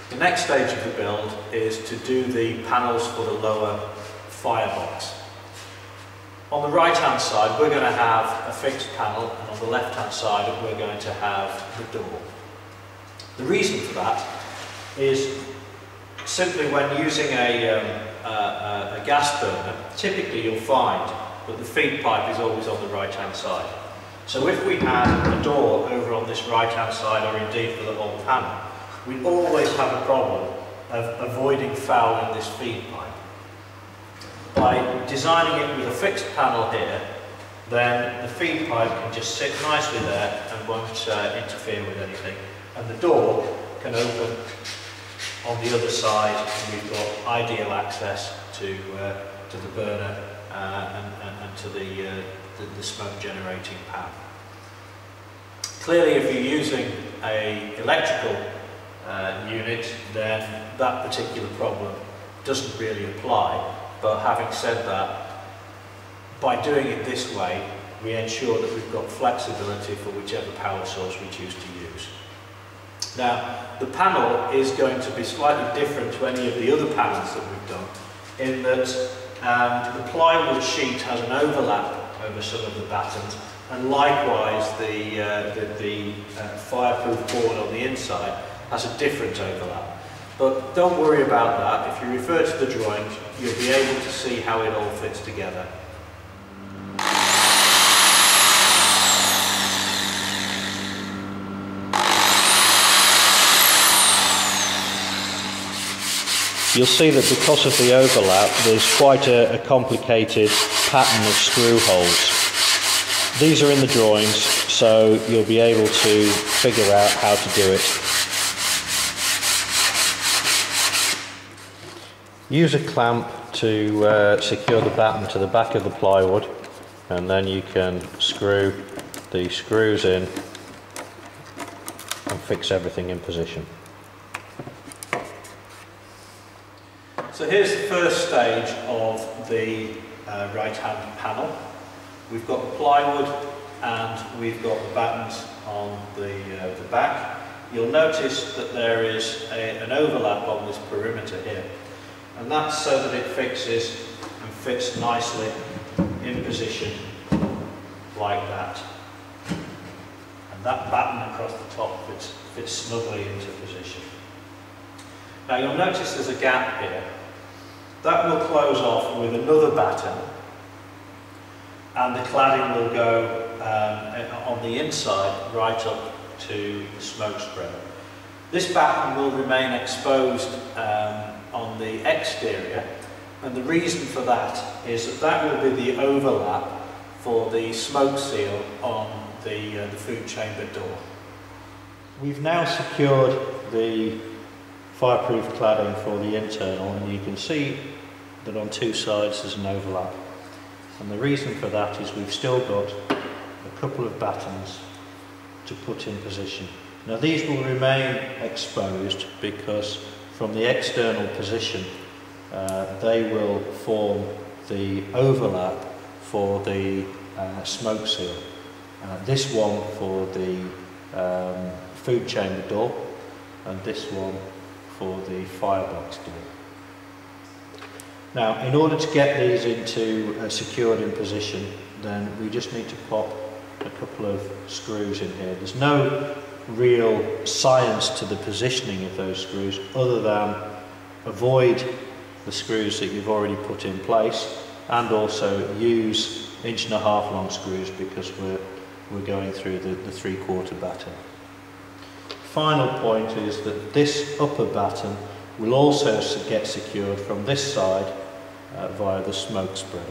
The next stage of the build is to do the panels for the lower firebox. On the right hand side we're going to have a fixed panel, and on the left hand side we're going to have the door. The reason for that is simply when using a gas burner, typically you'll find that the feed pipe is always on the right hand side. So if we had a door over on this right hand side, or indeed for the whole panel, we always have a problem of avoiding fouling this feed pipe. By designing it with a fixed panel here, then the feed pipe can just sit nicely there and won't interfere with anything, and the door can open on the other side, and we've got ideal access to the burner and to the smoke generating pan. Clearly, if you're using an electrical unit, then that particular problem doesn't really apply. But having said that, by doing it this way, we ensure that we've got flexibility for whichever power source we choose to use. Now, the panel is going to be slightly different to any of the other panels that we've done, in that the plywood sheet has an overlap over some of the battens, and likewise the fireproof board on the inside has a different overlap. But don't worry about that. If you refer to the drawings, you'll be able to see how it all fits together. You'll see that because of the overlap, there's quite a complicated pattern of screw holes. These are in the drawings, so you'll be able to figure out how to do it. Use a clamp to secure the batten to the back of the plywood, and then you can screw the screws in and fix everything in position. So here's the first stage of the right-hand panel. We've got the plywood and we've got the battens on the back. You'll notice that there is an overlap on this perimeter here, and that's so that it fixes and fits nicely in position like that. And that batten across the top fits snugly into position. Now you'll notice there's a gap here. That will close off with another batten, and the cladding will go on the inside right up to the smoke spreader. This batten will remain exposed on the exterior, and the reason for that is that will be the overlap for the smoke seal on the food chamber door. We've now secured the fireproof cladding for the internal, and you can see that on two sides there's an overlap, and the reason for that is we've still got a couple of battens to put in position. Now these will remain exposed because from the external position they will form the overlap for the smoke seal. This one for the food chamber door, and this one for the firebox door. Now, in order to get these into secured in position, then we just need to pop a couple of screws in here. There's no real science to the positioning of those screws other than avoid the screws that you've already put in place, and also use 1.5 inch long screws because we're going through the 3/4 batten. Final point is that this upper batten will also get secured from this side via the smoke spreader.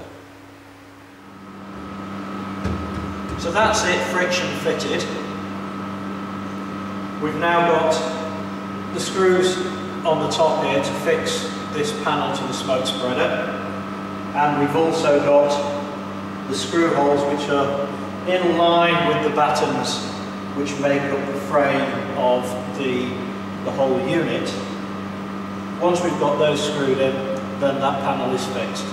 So that's it, friction fitted. We've now got the screws on the top here to fix this panel to the smoke spreader, and we've also got the screw holes which are in line with the battens which make up the frame of the whole unit. Once we've got those screwed in, then that panel is fixed.